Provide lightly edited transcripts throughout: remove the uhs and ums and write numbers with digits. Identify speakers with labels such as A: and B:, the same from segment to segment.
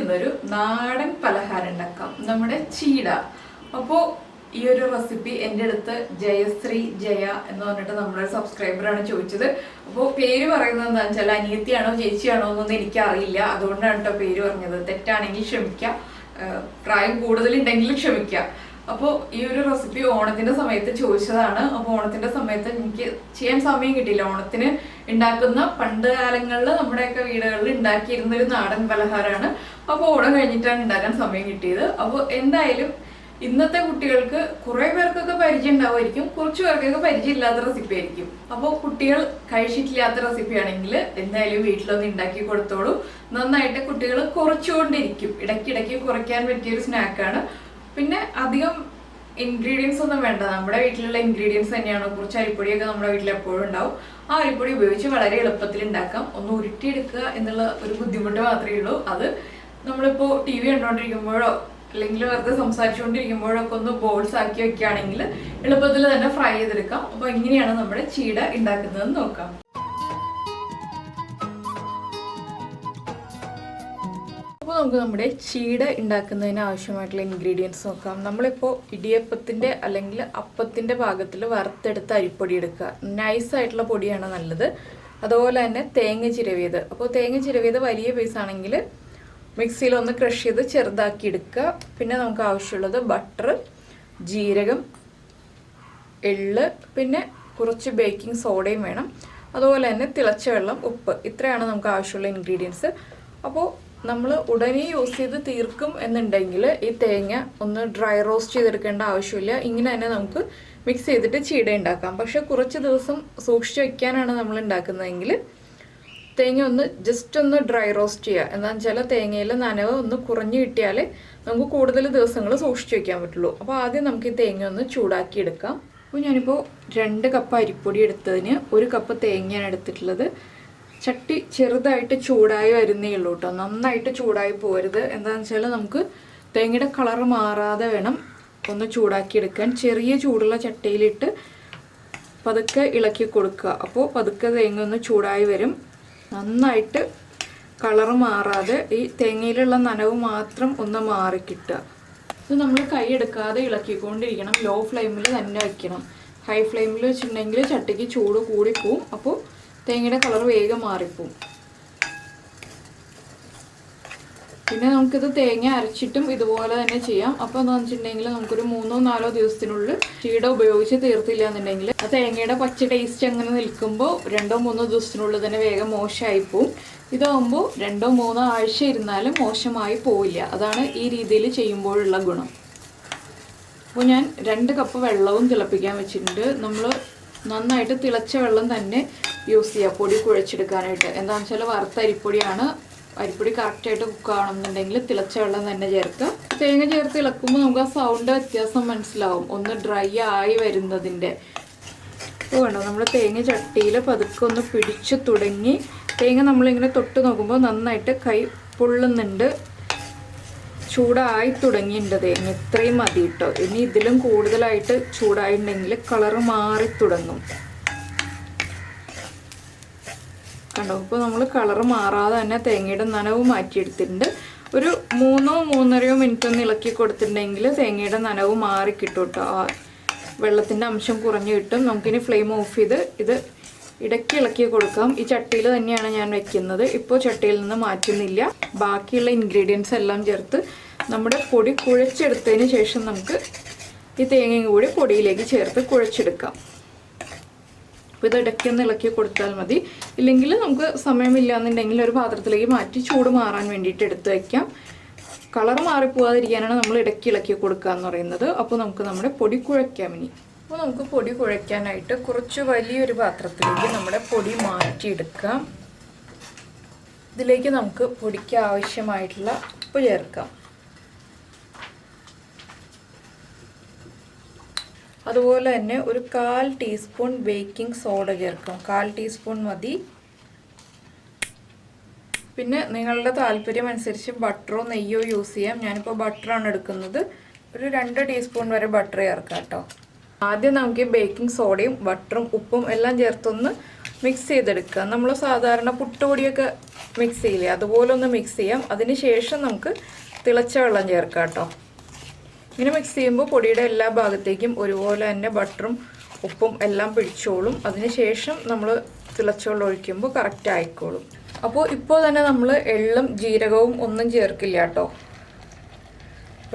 A: ഇന്നൊരു നാടൻ പലഹാരം ഉണ്ടാക്കാം, നമ്മുടെ ചീട. അപ്പോൾ ഈ ഒരു റെസിപ്പി എൻ്റെ അടുത്ത് ജയശ്രീ ജയ എന്ന് പറഞ്ഞിട്ട് നമ്മുടെ സബ്സ്ക്രൈബറാണ് ചോദിച്ചത്. അപ്പോൾ പേര് പറയുന്നത് എന്താണെന്ന് വെച്ചാൽ അനിയത്തിയാണോ ചേച്ചിയാണോ എന്നൊന്നും എനിക്കറിയില്ല, അതുകൊണ്ടാണ് കേട്ടോ പേര് പറഞ്ഞത്. തെറ്റാണെങ്കിൽ ക്ഷമിക്കുക, പ്രായം കൂടുതലുണ്ടെങ്കിൽ ക്ഷമിക്കുക. അപ്പോൾ ഈ ഒരു റെസിപ്പി ഓണത്തിന്റെ സമയത്ത് ചോദിച്ചതാണ്. അപ്പോൾ ഓണത്തിന്റെ സമയത്ത് എനിക്ക് ചെയ്യാൻ സമയം കിട്ടിയില്ല. ഓണത്തിന് ഉണ്ടാക്കുന്ന പണ്ട് കാലങ്ങളിൽ നമ്മുടെയൊക്കെ വീടുകളിൽ ഉണ്ടാക്കിയിരുന്ന ഒരു നാടൻ പലഹാരമാണ്. അപ്പോൾ ഓണം കഴിഞ്ഞിട്ടാണ് ഉണ്ടാക്കാൻ സമയം കിട്ടിയത്. അപ്പോൾ എന്തായാലും ഇന്നത്തെ കുട്ടികൾക്ക് കുറെ പേർക്കൊക്കെ പരിചയം ഉണ്ടാവുമായിരിക്കും, കുറച്ച് പേർക്കൊക്കെ പരിചയം ഇല്ലാത്ത റെസിപ്പി ആയിരിക്കും. അപ്പോൾ കുട്ടികൾ കഴിച്ചിട്ടില്ലാത്ത റെസിപ്പി ആണെങ്കിൽ എന്തായാലും വീട്ടിലൊന്ന് ഉണ്ടാക്കി കൊടുത്തോളൂ. നന്നായിട്ട് കുട്ടികൾ കുറച്ചുകൊണ്ടിരിക്കും. ഇടയ്ക്കിടയ്ക്ക് കുറയ്ക്കാൻ പറ്റിയൊരു സ്നാക്കാണ്. പിന്നെ അധികം ഇൻഗ്രീഡിയൻസ് ഒന്നും വേണ്ട, നമ്മുടെ വീട്ടിലുള്ള ഇൻഗ്രീഡിയൻസ് തന്നെയാണ്. കുറച്ച് അരിപ്പൊടിയൊക്കെ നമ്മുടെ വീട്ടിൽ എപ്പോഴും ഉണ്ടാവും. ആ അരിപ്പൊടി ഉപയോഗിച്ച് വളരെ എളുപ്പത്തിൽ ഉണ്ടാക്കാം. ഒന്ന് ഉരുട്ടിയെടുക്കുക എന്നുള്ള ഒരു ബുദ്ധിമുട്ട് മാത്രമേ ഉള്ളൂ. അത് നമ്മളിപ്പോൾ TV കണ്ടുകൊണ്ടിരിക്കുമ്പോഴോ അല്ലെങ്കിൽ വെറുതെ സംസാരിച്ചുകൊണ്ടിരിക്കുമ്പോഴൊക്കെ ഒന്ന് ബോൾസ് ആക്കി വെക്കുകയാണെങ്കിൽ എളുപ്പത്തിൽ തന്നെ ഫ്രൈ ചെയ്തെടുക്കാം. അപ്പോൾ എങ്ങനെയാണ് നമ്മുടെ ചീട ഉണ്ടാക്കുന്നതെന്ന് നോക്കാം. അപ്പോൾ നമുക്ക് നമ്മുടെ ചീട ഉണ്ടാക്കുന്നതിന് ആവശ്യമായിട്ടുള്ള ഇൻഗ്രീഡിയൻസ് നോക്കാം. നമ്മളിപ്പോൾ ഇടിയപ്പത്തിൻ്റെ അല്ലെങ്കിൽ അപ്പത്തിൻ്റെ പാകത്തിൽ വറുത്തെടുത്ത അരിപ്പൊടി എടുക്കുക. നൈസായിട്ടുള്ള പൊടിയാണ് നല്ലത്. അതുപോലെ തന്നെ തേങ്ങ ചിരവിയത്. അപ്പോൾ തേങ്ങ ചിരവിയത് വലിയ പീസാണെങ്കിൽ മിക്സിയിൽ ഒന്ന് ക്രഷ് ചെയ്ത് ചെറുതാക്കി എടുക്കുക. പിന്നെ നമുക്ക് ആവശ്യമുള്ളത് ബട്ടർ, ജീരകം, എള്ള്, പിന്നെ കുറച്ച് ബേക്കിംഗ് സോഡയും വേണം. അതുപോലെ തന്നെ തിളച്ച വെള്ളം, ഉപ്പ്. ഇത്രയാണ് നമുക്ക് ആവശ്യമുള്ള ഇൻഗ്രീഡിയൻസ്. അപ്പോൾ നമ്മൾ ഉടനെ യൂസ് ചെയ്ത് തീർക്കും എന്നുണ്ടെങ്കിൽ ഈ തേങ്ങ ഒന്ന് ഡ്രൈ റോസ്റ്റ് ചെയ്തെടുക്കേണ്ട ആവശ്യമില്ല. ഇങ്ങനെ തന്നെ നമുക്ക് മിക്സ് ചെയ്തിട്ട് ചീട ഉണ്ടാക്കാം. പക്ഷെ കുറച്ച് ദിവസം സൂക്ഷിച്ച് വയ്ക്കാനാണ് നമ്മൾ ഉണ്ടാക്കുന്നതെങ്കിൽ തേങ്ങ ഒന്ന് ജസ്റ്റ് ഒന്ന് ഡ്രൈ റോസ്റ്റ് ചെയ്യുക. എന്താണെന്ന് വെച്ചാൽ തേങ്ങയിൽ നനവ് ഒന്ന് കുറഞ്ഞു കിട്ടിയാലേ നമുക്ക് കൂടുതൽ ദിവസങ്ങൾ സൂക്ഷിച്ച് വയ്ക്കാൻ പറ്റുള്ളൂ. അപ്പോൾ ആദ്യം നമുക്ക് ഈ തേങ്ങ ഒന്ന് ചൂടാക്കി എടുക്കാം. അപ്പോൾ ഞാനിപ്പോൾ 2 കപ്പ് അരിപ്പൊടി എടുത്തതിന് 1 കപ്പ് തേങ്ങയാണ് എടുത്തിട്ടുള്ളത്. ചട്ടി ചെറുതായിട്ട് ചൂടായി വരുന്നേ ഉള്ളൂ കേട്ടോ, നന്നായിട്ട് ചൂടായി പോരുത്. എന്താണെന്ന് വെച്ചാൽ നമുക്ക് തേങ്ങയുടെ കളറ് മാറാതെ വേണം ഒന്ന് ചൂടാക്കി എടുക്കാൻ. ചെറിയ ചൂടുള്ള ചട്ടിയിലിട്ട് പതുക്കെ ഇളക്കി കൊടുക്കുക. അപ്പോൾ പതുക്കെ തേങ്ങ ഒന്ന് ചൂടായി വരും. നന്നായിട്ട് കളറ് മാറാതെ ഈ തേങ്ങയിലുള്ള നനവ് മാത്രം ഒന്ന് മാറിക്കിട്ടുക. ഇത് നമ്മൾ കൈ എടുക്കാതെ ഇളക്കിക്കൊണ്ടിരിക്കണം. ലോ ഫ്ലെയിമിൽ തന്നെ വയ്ക്കണം. ഹൈ ഫ്ലെയിമിൽ വെച്ചിട്ടുണ്ടെങ്കിൽ ചട്ടിക്ക് ചൂട് കൂടിപ്പോവും. അപ്പോൾ തേങ്ങയുടെ കളർ വേഗം മാറിപ്പോവും. പിന്നെ നമുക്കിത് തേങ്ങ അരച്ചിട്ടും ഇതുപോലെ തന്നെ ചെയ്യാം. അപ്പോൾ എന്താണെന്ന് വെച്ചിട്ടുണ്ടെങ്കിൽ നമുക്കൊരു 3-4 ദിവസത്തിനുള്ളിൽ ചീട ഉപയോഗിച്ച് തീർത്തില്ല എന്നുണ്ടെങ്കിൽ ആ തേങ്ങയുടെ പച്ച ടേസ്റ്റ് അങ്ങനെ നിൽക്കുമ്പോൾ 2-3 ദിവസത്തിനുള്ളിൽ തന്നെ വേഗം മോശമായി പോവും. ഇതാകുമ്പോൾ 2-3 ആഴ്ച ഇരുന്നാലും മോശമായി പോവില്ല. അതാണ് ഈ രീതിയിൽ ചെയ്യുമ്പോഴുള്ള ഗുണം. അപ്പോൾ ഞാൻ 2 കപ്പ് വെള്ളവും തിളപ്പിക്കാൻ വെച്ചിട്ടുണ്ട്. നമ്മൾ നന്നായിട്ട് തിളച്ച വെള്ളം തന്നെ യൂസ് ചെയ്യുക പൊടി കുഴച്ചെടുക്കാനായിട്ട്. എന്താണെന്ന് വെച്ചാൽ വറുത്ത അരിപ്പൊടിയാണ്. അരിപ്പൊടി കറക്റ്റായിട്ട് കുക്കാവണമെന്നുണ്ടെങ്കിൽ തിളച്ച വെള്ളം തന്നെ ചേർക്കുക. തേങ്ങ ചേർത്ത് ഇളക്കുമ്പോൾ നമുക്ക് ആ സൗണ്ട് വ്യത്യാസം മനസ്സിലാവും, ഒന്ന് ഡ്രൈ ആയി വരുന്നതിൻ്റെ. അപ്പോൾ വേണം നമ്മൾ തേങ്ങ ചട്ടിയിൽ പതുക്കെ ഒന്ന് പിടിച്ചു തുടങ്ങി. തേങ്ങ നമ്മളിങ്ങനെ തൊട്ട് നോക്കുമ്പോൾ നന്നായിട്ട് കൈ പൊള്ളുന്നുണ്ട്, ചൂടായി തുടങ്ങിയിട്ടുണ്ട് തേങ്ങ. ഇത്രയും മതി കേട്ടോ. ഇനി ഇതിലും കൂടുതലായിട്ട് ചൂടായിട്ടുണ്ടെങ്കിൽ കളറ് മാറി തുടങ്ങും. കണ്ടോ, ഇപ്പോൾ നമ്മൾ കളറ് മാറാതെ തന്നെ തേങ്ങയുടെ നനവ് മാറ്റിയെടുത്തിട്ടുണ്ട്. ഒരു 3-3.5 മിനിറ്റ് ഒന്ന് ഇളക്കി കൊടുത്തിട്ടുണ്ടെങ്കിൽ തേങ്ങയുടെ നനവ് മാറിക്കിട്ടും കേട്ടോ. വെള്ളത്തിൻ്റെ അംശം കുറഞ്ഞു കിട്ടും. നമുക്കിനി ഫ്ലെയിം ഓഫ് ചെയ്ത് ഇത് ഇടയ്ക്ക് ഇളക്കി കൊടുക്കാം. ഈ ചട്ടിയിൽ തന്നെയാണ് ഞാൻ വെക്കുന്നത്. ഇപ്പോൾ ചട്ടിയിൽ നിന്ന് മാറ്റുന്നില്ല. ബാക്കിയുള്ള ഇൻഗ്രീഡിയൻസ് എല്ലാം ചേർത്ത് നമ്മുടെ പൊടി കുഴച്ചെടുത്തതിന് ശേഷം നമുക്ക് ഈ തേങ്ങയും കൂടി പൊടിയിലേക്ക് ചേർത്ത് കുഴച്ചെടുക്കാം. അപ്പോൾ ഇത് ഇടയ്ക്കൊന്ന് ഇളക്കി കൊടുത്താൽ മതി. ഇല്ലെങ്കിൽ നമുക്ക് സമയമില്ല എന്നുണ്ടെങ്കിൽ ഒരു പാത്രത്തിലേക്ക് മാറ്റി ചൂട് മാറാൻ വേണ്ടിയിട്ട് എടുത്ത് വയ്ക്കാം. കളർ മാറിപ്പോവാതിരിക്കാനാണ് നമ്മൾ ഇടയ്ക്ക് ഇളക്കി കൊടുക്കുക എന്ന് പറയുന്നത്. അപ്പോൾ നമുക്ക് നമ്മുടെ പൊടി കുഴയ്ക്കാം ഇനി. അപ്പോൾ നമുക്ക് പൊടി കുഴയ്ക്കാനായിട്ട് കുറച്ച് വലിയൊരു പാത്രത്തിലേക്ക് നമ്മുടെ പൊടി മാറ്റിയെടുക്കാം. ഇതിലേക്ക് നമുക്ക് പൊടിക്ക് ആവശ്യമായിട്ടുള്ള ഉപ്പ് ചേർക്കാം. അതുപോലെ തന്നെ ഒരു 1/4 ടീസ്പൂൺ ബേക്കിംഗ് സോഡ ചേർക്കാം. 1/4 ടീസ്പൂൺ മതി. പിന്നെ നിങ്ങളുടെ താല്പര്യം അനുസരിച്ച് ബട്ടറോ നെയ്യോ യൂസ് ചെയ്യാം. ഞാനിപ്പോൾ ബട്ടറാണ് എടുക്കുന്നത്. ഒരു 2 ടീസ്പൂൺ വരെ ബട്ടർ ചേർക്കാം കേട്ടോ. ആദ്യം നമുക്ക് ബേക്കിംഗ് സോഡയും ബട്ടറും ഉപ്പും എല്ലാം ചേർത്തൊന്ന് മിക്സ് ചെയ്തെടുക്കുക. നമ്മൾ സാധാരണ പുട്ടുപൊടിയൊക്കെ മിക്സ് ചെയ്യില്ലേ, അതുപോലെ ഒന്ന് മിക്സ് ചെയ്യാം. അതിന് ശേഷം നമുക്ക് തിളച്ച വെള്ളം ചേർക്കാം കേട്ടോ. ഇങ്ങനെ മിക്സ് ചെയ്യുമ്പോൾ പൊടിയുടെ എല്ലാ ഭാഗത്തേക്കും ഒരുപോലെ തന്നെ ബട്ടറും ഉപ്പും എല്ലാം പിടിച്ചോളും. അതിന് ശേഷം നമ്മൾ തിളച്ച വെള്ളം ഒഴിക്കുമ്പോൾ കറക്റ്റ് ആയിക്കോളും. അപ്പോൾ ഇപ്പോൾ തന്നെ നമ്മൾ എള്ളും ജീരകവും ഒന്നും ചേർക്കില്ല കേട്ടോ.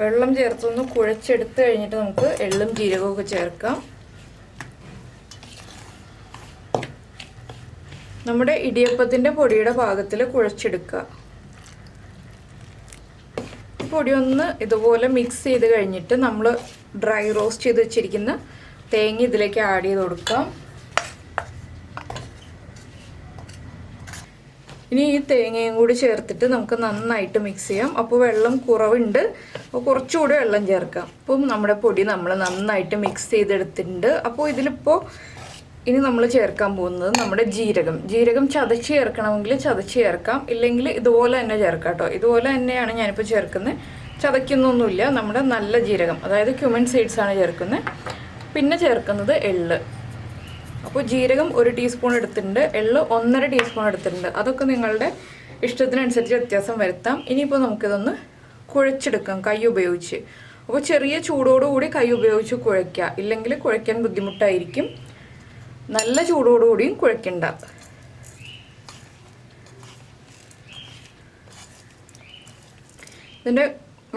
A: വെള്ളം ചേർത്തൊന്ന് കുഴച്ചെടുത്ത് കഴിഞ്ഞിട്ട് നമുക്ക് എള്ളും ജീരകവും ഒക്കെ ചേർക്കാം. നമ്മുടെ ഇടിയപ്പത്തിൻ്റെ പൊടിയുടെ പാകത്തിൽ കുഴച്ചെടുക്കുക. പൊടി ഒന്ന് ഇതുപോലെ മിക്സ് ചെയ്ത് കഴിഞ്ഞിട്ട് നമ്മൾ ഡ്രൈ റോസ്റ്റ് ചെയ്ത് വെച്ചിരിക്കുന്ന തേങ്ങ ഇതിലേക്ക് ആഡ് ചെയ്ത് കൊടുക്കാം. ഇനി ഈ തേങ്ങയും കൂടി ചേർത്തിട്ട് നമുക്ക് നന്നായിട്ട് മിക്സ് ചെയ്യാം. അപ്പോൾ വെള്ളം കുറവുണ്ട്, അപ്പോൾ കുറച്ചുകൂടി വെള്ളം ചേർക്കാം. അപ്പം നമ്മുടെ പൊടി നമ്മൾ നന്നായിട്ട് മിക്സ് ചെയ്തെടുത്തിട്ടുണ്ട്. അപ്പോൾ ഇതിലിപ്പോൾ ഇനി നമ്മൾ ചേർക്കാൻ പോകുന്നത് നമ്മുടെ ജീരകം ചതച്ച് ചേർക്കണമെങ്കിൽ ചതച്ച് ചേർക്കാം, ഇല്ലെങ്കിൽ ഇതുപോലെ തന്നെ ചേർക്കാം കേട്ടോ. ഇതുപോലെ തന്നെയാണ് ഞാനിപ്പോൾ ചേർക്കുന്നത്, ചതയ്ക്കുന്നൊന്നുമില്ല. നമ്മുടെ നല്ല ജീരകം, അതായത് ക്യുമിൻ സീഡ്സ് ആണ് ചേർക്കുന്നത്. പിന്നെ ചേർക്കുന്നത് എള്ള്. അപ്പോൾ ജീരകം 1 ടീസ്പൂൺ എടുത്തിട്ടുണ്ട്, എള്ള് 1.5 ടീസ്പൂൺ എടുത്തിട്ടുണ്ട്. അതൊക്കെ നിങ്ങളുടെ ഇഷ്ടത്തിനനുസരിച്ച് വ്യത്യാസം വരുത്താം. ഇനിയിപ്പോൾ നമുക്കിതൊന്ന് കുഴച്ചെടുക്കാം കൈ ഉപയോഗിച്ച്. അപ്പോൾ ചെറിയ ചൂടോടുകൂടി കൈ ഉപയോഗിച്ച് കുഴയ്ക്കുക, ഇല്ലെങ്കിൽ കുഴയ്ക്കാൻ ബുദ്ധിമുട്ടായിരിക്കും. നല്ല ചൂടോടുകൂടിയും കുഴയ്ക്കണ്ട. ഇതിൻ്റെ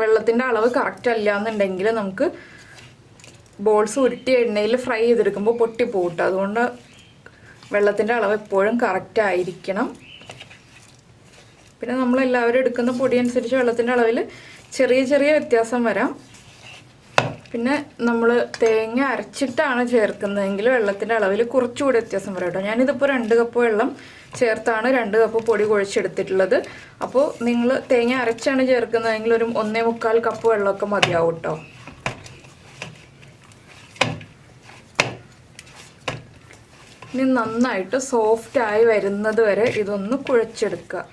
A: വെള്ളത്തിൻ്റെ അളവ് കറക്റ്റ് അല്ല എന്നുണ്ടെങ്കിൽ നമുക്ക് ബോൾസ് ഉരുട്ടി എണ്ണയിൽ ഫ്രൈ ചെയ്തെടുക്കുമ്പോൾ പൊട്ടിപ്പോട്ടെ. അതുകൊണ്ട് വെള്ളത്തിൻ്റെ അളവ് എപ്പോഴും കറക്റ്റ് ആയിരിക്കണം. പിന്നെ നമ്മളെല്ലാവരും എടുക്കുന്ന പൊടി അനുസരിച്ച് വെള്ളത്തിൻ്റെ അളവിൽ ചെറിയ ചെറിയ വ്യത്യാസം വരാം. പിന്നെ നമ്മൾ തേങ്ങ അരച്ചിട്ടാണ് ചേർക്കുന്നതെങ്കിൽ വെള്ളത്തിൻ്റെ അളവിൽ കുറച്ചുകൂടി വ്യത്യാസം വരാം കേട്ടോ. ഞാനിതിപ്പോൾ 2 കപ്പ് വെള്ളം ചേർത്താണ് 2 കപ്പ് പൊടി കുഴച്ചെടുത്തിട്ടുള്ളത്. അപ്പോൾ നിങ്ങൾ തേങ്ങ അരച്ചാണ് ചേർക്കുന്നതെങ്കിൽ ഒരു 1.25 കപ്പ് വെള്ളമൊക്കെ മതിയാവും കേട്ടോ. ഇനി നന്നായിട്ട് സോഫ്റ്റായി വരുന്നത് വരെ ഇതൊന്ന് കുഴച്ചെടുക്കുക.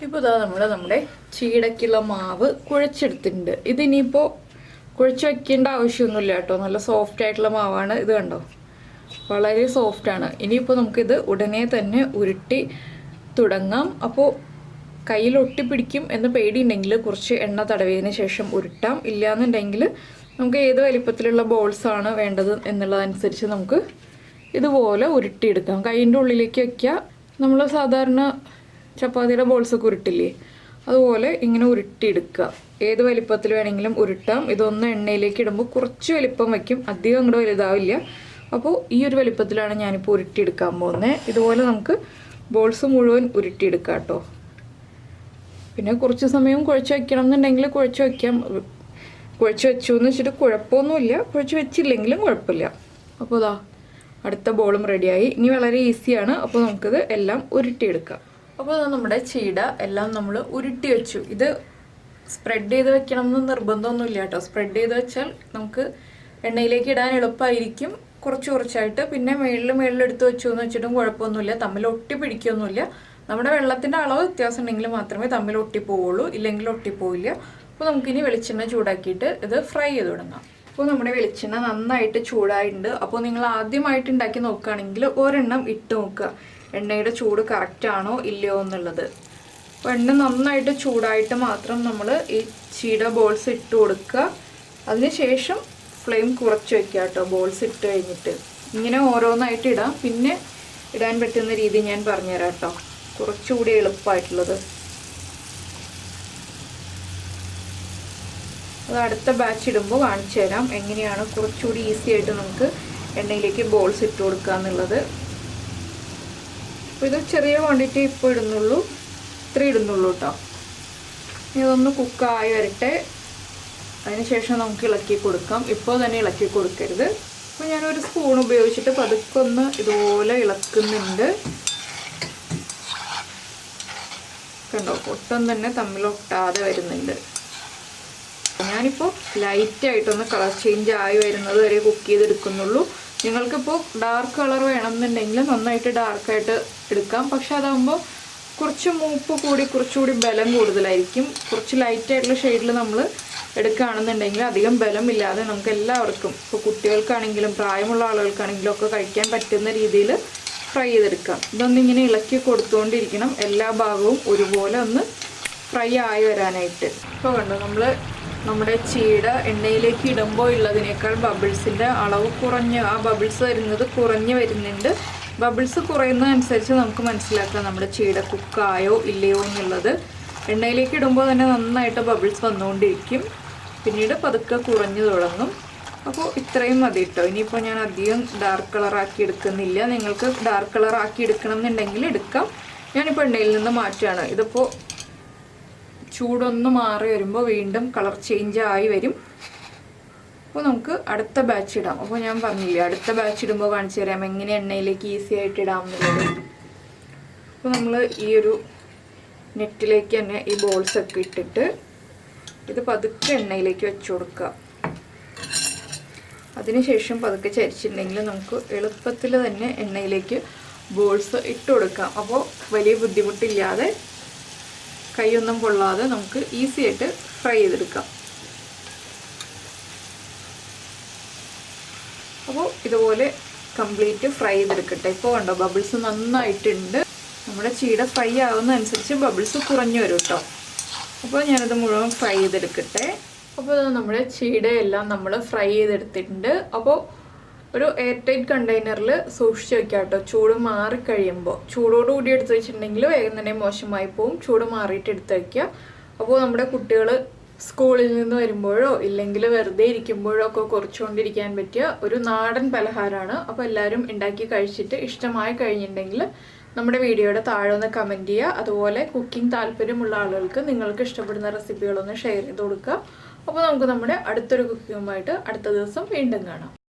A: ഇപ്പോൾ ഇതാ നമ്മുടെ ചീടയ്ക്കുള്ള മാവ് കുഴച്ചെടുത്തിട്ടുണ്ട്. ഇതിനിപ്പോൾ കുഴച്ച് വയ്ക്കേണ്ട ആവശ്യമൊന്നുമില്ല കേട്ടോ. നല്ല സോഫ്റ്റ് ആയിട്ടുള്ള മാവാണ്. ഇത് കണ്ടോ, വളരെ സോഫ്റ്റാണ്. ഇനിയിപ്പോൾ നമുക്കിത് ഉടനെ തന്നെ ഉരുട്ടി തുടങ്ങാം. അപ്പോൾ കയ്യിൽ ഒട്ടിപ്പിടിക്കും എന്ന് പേടിയുണ്ടെങ്കിൽ കുറച്ച് എണ്ണ തടവിയതിന് ശേഷം ഉരുട്ടാം. ഇല്ലയെന്നുണ്ടെങ്കിൽ നമുക്ക് ഏത് വലിപ്പത്തിലുള്ള ബോൾസാണ് വേണ്ടത് എന്നുള്ളതനുസരിച്ച് നമുക്ക് ഇതുപോലെ ഉരുട്ടിയെടുക്കാം. കൈയിൻ്റെ ഉള്ളിലേക്ക് വയ്ക്കുക. നമ്മൾ സാധാരണ ചപ്പാത്തിയുടെ ബോൾസൊക്കെ ഉരുട്ടില്ലേ, അതുപോലെ ഇങ്ങനെ ഉരുട്ടിയെടുക്കുക. ഏത് വലിപ്പത്തിൽ വേണമെങ്കിലും ഉരുട്ടാം. ഇതൊന്ന് എണ്ണയിലേക്ക് ഇടുമ്പോൾ കുറച്ച് വലിപ്പം വയ്ക്കും, അധികം അങ്ങോട്ട് വലുതാവില്ല. അപ്പോൾ ഈ ഒരു വലിപ്പത്തിലാണ് ഞാനിപ്പോൾ ഉരുട്ടിയെടുക്കാൻ പോകുന്നത്. ഇതുപോലെ നമുക്ക് ബോൾസ് മുഴുവൻ ഉരുട്ടിയെടുക്കാം കേട്ടോ. പിന്നെ കുറച്ച് സമയം കുഴച്ച് വയ്ക്കണം എന്നുണ്ടെങ്കിൽ കുഴച്ച് വയ്ക്കാം. കുഴച്ച് വെച്ചു എന്ന് വെച്ചിട്ട് കുഴപ്പമൊന്നുമില്ല, കുഴച്ച് വെച്ചില്ലെങ്കിലും കുഴപ്പമില്ല. അപ്പോൾ ഇതാ അടുത്ത ബോളും റെഡിയായി. ഇനി വളരെ ഈസിയാണ്. അപ്പോൾ നമുക്കിത് എല്ലാം ഉരുട്ടിയെടുക്കാം. അപ്പോൾ നമ്മുടെ ചീട എല്ലാം നമ്മൾ ഉരുട്ടി വെച്ചു. ഇത് സ്പ്രെഡ് ചെയ്ത് വെക്കണം എന്ന് നിർബന്ധമൊന്നുമില്ല കേട്ടോ. സ്പ്രെഡ് ചെയ്ത് വെച്ചാൽ നമുക്ക് എണ്ണയിലേക്ക് ഇടാൻ എളുപ്പമായിരിക്കും. കുറച്ച് കുറച്ചായിട്ട് പിന്നെ മേളിൽ എടുത്ത് വെച്ചു എന്ന് വെച്ചിട്ടും കുഴപ്പമൊന്നുമില്ല, തമ്മിൽ ഒട്ടി പിടിക്കുകയൊന്നുമില്ല. നമ്മുടെ വെള്ളത്തിൻ്റെ അളവ് വ്യത്യാസം ഉണ്ടെങ്കിൽ മാത്രമേ തമ്മിൽ ഒട്ടിപ്പോവുള്ളൂ, ഇല്ലെങ്കിൽ ഒട്ടിപ്പോവില്ല. അപ്പോൾ നമുക്കിനി വെളിച്ചെണ്ണ ചൂടാക്കിയിട്ട് ഇത് ഫ്രൈ ചെയ്ത് തുടങ്ങാം. അപ്പോൾ നമ്മുടെ വെളിച്ചെണ്ണ നന്നായിട്ട് ചൂടായിട്ടുണ്ട്. അപ്പോൾ നിങ്ങൾ ആദ്യമായിട്ട് ഉണ്ടാക്കി നോക്കുകയാണെങ്കിൽ ഒരെണ്ണം ഇട്ട് നോക്കുക, എണ്ണയുടെ ചൂട് കറക്റ്റ് ആണോ ഇല്ലയോ എന്നുള്ളത്. അപ്പോൾ എണ്ണ നന്നായിട്ട് ചൂടായിട്ട് മാത്രം നമ്മൾ ഈ ചീട ബോൾസ് ഇട്ട് കൊടുക്കുക. അതിനുശേഷം ഫ്ലെയിം കുറച്ച് വയ്ക്കുക കേട്ടോ. ബോൾസ് ഇട്ട് കഴിഞ്ഞിട്ട് ഇങ്ങനെ ഓരോന്നായിട്ട് ഇടാം. പിന്നെ ഇടാൻ പറ്റുന്ന രീതി ഞാൻ പറഞ്ഞുതരാം കേട്ടോ, കുറച്ചുകൂടി എളുപ്പമായിട്ടുള്ളത്. അത് അടുത്ത ബാച്ച് ഇടുമ്പോൾ കാണിച്ചു തരാം എങ്ങനെയാണ് കുറച്ചുകൂടി ഈസി ആയിട്ട് നമുക്ക് എണ്ണയിലേക്ക് ബോൾസ് ഇട്ട് കൊടുക്കുക എന്നുള്ളത്. അപ്പോൾ ഇത് ചെറിയ ക്വാണ്ടിറ്റി ഇപ്പോൾ ഇടുന്നുള്ളൂ, ഇത്ര ഇടുന്നുള്ളൂ കേട്ടോ. ഇതൊന്ന് കുക്കായി വരട്ടെ. അതിനുശേഷം നമുക്ക് ഇളക്കി കൊടുക്കാം. ഇപ്പോൾ തന്നെ ഇളക്കി കൊടുക്കരുത്. അപ്പോൾ ഞാനൊരു സ്പൂൺ ഉപയോഗിച്ചിട്ട് പതുക്കെ ഒന്ന് ഇതുപോലെ ഇളക്കുന്നുണ്ട്. കണ്ടോ, ഒട്ടും തന്നെ തമ്മിലൊട്ടാതെ വരുന്നുണ്ട്. ഞാനിപ്പോൾ ലൈറ്റായിട്ടൊന്ന് കളർ ചേഞ്ച് ആയി വരുന്നത് വരെ കുക്ക് ചെയ്തെടുക്കുന്നുള്ളൂ. നിങ്ങൾക്കിപ്പോൾ ഡാർക്ക് കളർ വേണമെന്നുണ്ടെങ്കിൽ നന്നായിട്ട് ഡാർക്കായിട്ട് എടുക്കാം. പക്ഷെ അതാകുമ്പോൾ കുറച്ച് മൂപ്പ് കൂടി കുറച്ചുകൂടി ബലം കൂടുതലായിരിക്കും. കുറച്ച് ലൈറ്റായിട്ടുള്ള ഷെയ്ഡിൽ നമ്മൾ എടുക്കുകയാണെന്നുണ്ടെങ്കിൽ അധികം ബലമില്ലാതെ നമുക്ക് എല്ലാവർക്കും, ഇപ്പോൾ കുട്ടികൾക്കാണെങ്കിലും പ്രായമുള്ള ആളുകൾക്കാണെങ്കിലും ഒക്കെ കഴിക്കാൻ പറ്റുന്ന രീതിയിൽ ഫ്രൈ ചെയ്തെടുക്കാം. ഇതൊന്നിങ്ങനെ ഇളക്കി കൊടുത്തുകൊണ്ടിരിക്കണം, എല്ലാ ഭാഗവും ഒരുപോലെ ഒന്ന് ഫ്രൈ ആയി വരാനായിട്ട്. ഇപ്പോൾ കണ്ടോ, നമ്മുടെ ചീട എണ്ണയിലേക്ക് ഇടുമ്പോൾ ഉള്ളതിനേക്കാൾ ബബിൾസിൻ്റെ അളവ് കുറഞ്ഞ്, ആ ബബിൾസ് വരുന്നത് കുറഞ്ഞ് വരുന്നുണ്ട്. ബബിൾസ് കുറയുന്നതനുസരിച്ച് നമുക്ക് മനസ്സിലാക്കാം നമ്മുടെ ചീട കുക്കായോ ഇല്ലയോ എന്നുള്ളത്. എണ്ണയിലേക്ക് ഇടുമ്പോൾ തന്നെ നന്നായിട്ട് ബബിൾസ് വന്നുകൊണ്ടിരിക്കും, പിന്നീട് പതുക്കെ കുറഞ്ഞു തുടങ്ങും. അപ്പോൾ ഇത്രയും മതി കേട്ടോ. ഇനിയിപ്പോൾ ഞാൻ അധികം ഡാർക്ക് കളറാക്കി എടുക്കുന്നില്ല. നിങ്ങൾക്ക് ഡാർക്ക് കളറാക്കി എടുക്കണം എന്നുണ്ടെങ്കിൽ എടുക്കാം. ഞാനിപ്പോൾ എണ്ണയിൽ നിന്ന് മാറ്റുകയാണ്. ഇതിപ്പോൾ ചൂടൊന്ന് മാറി വരുമ്പോൾ വീണ്ടും കളർ ചേഞ്ച് ആയി വരും. അപ്പോൾ നമുക്ക് അടുത്ത ബാച്ച് ഇടാം. അപ്പോൾ ഞാൻ പറഞ്ഞില്ലേ, അടുത്ത ബാച്ച് ഇടുമ്പോൾ കാണിച്ചു തരാം എങ്ങനെ എണ്ണയിലേക്ക് ഈസി ആയിട്ട് ഇടാം എന്നുള്ളത്. അപ്പോൾ നമ്മൾ ഈ ഒരു നെറ്റിലേക്ക് തന്നെ ഈ ബോൾസൊക്കെ ഇട്ടിട്ട് ഇത് പതുക്കെ എണ്ണയിലേക്ക് വെച്ച് കൊടുക്കുക. അതിനുശേഷം പതുക്കെ ചരിച്ചിട്ടുണ്ടെങ്കിൽ നമുക്ക് എളുപ്പത്തിൽ തന്നെ എണ്ണയിലേക്ക് ബോൾസ് ഇട്ട് കൊടുക്കാം. അപ്പോൾ വലിയ ബുദ്ധിമുട്ടില്ലാതെ കൈയൊന്നും പൊള്ളാതെ നമുക്ക് ഈസി ആയിട്ട് ഫ്രൈ ചെയ്തെടുക്കാം. അപ്പോൾ ഇതുപോലെ കംപ്ലീറ്റ് ഫ്രൈ ചെയ്തെടുക്കട്ടെ. ഇപ്പോൾ കണ്ടോ, ബബിൾസ് നന്നായിട്ടുണ്ട്. നമ്മുടെ ചീട ഫ്രൈ ആവുന്നതനുസരിച്ച് ബബിൾസ് കുറഞ്ഞു വരും കേട്ടോ. അപ്പോൾ ഞാനത് മുഴുവൻ ഫ്രൈ ചെയ്തെടുക്കട്ടെ. അപ്പോൾ നമ്മുടെ ചീടയെല്ലാം നമ്മൾ ഫ്രൈ ചെയ്തെടുത്തിട്ടുണ്ട്. അപ്പോൾ ഒരു എയർ ടൈറ്റ് കണ്ടെയ്നറിൽ സൂക്ഷിച്ച് വെക്കാം കേട്ടോ. ചൂട് മാറിക്കഴിയുമ്പോൾ, ചൂടോടുകൂടി എടുത്ത് വെച്ചിട്ടുണ്ടെങ്കിൽ വേഗം തന്നെ മോശമായി പോവും. ചൂട് മാറിയിട്ട് എടുത്ത് വയ്ക്കുക. അപ്പോൾ നമ്മുടെ കുട്ടികൾ സ്കൂളിൽ നിന്ന് വരുമ്പോഴോ ഇല്ലെങ്കിൽ വെറുതെ ഇരിക്കുമ്പോഴോ ഒക്കെ കുറച്ചുകൊണ്ടിരിക്കാൻ പറ്റിയ ഒരു നാടൻ പലഹാരമാണ്. അപ്പോൾ എല്ലാവരും ഉണ്ടാക്കി കഴിച്ചിട്ട് ഇഷ്ടമായി കഴിഞ്ഞിട്ടുണ്ടെങ്കിൽ നമ്മുടെ വീഡിയോയുടെ താഴെ ഒന്ന് കമൻറ്റ് ചെയ്യുക. അതുപോലെ കുക്കിംഗ് താല്പര്യമുള്ള ആളുകൾക്ക് നിങ്ങൾക്ക് ഇഷ്ടപ്പെടുന്ന റെസിപ്പികളൊന്ന് ഷെയർ ചെയ്ത് കൊടുക്കുക. അപ്പോൾ നമുക്ക് നമ്മുടെ അടുത്തൊരു കുക്കിങ്ങുമായിട്ട് അടുത്ത ദിവസം വീണ്ടും കാണാം.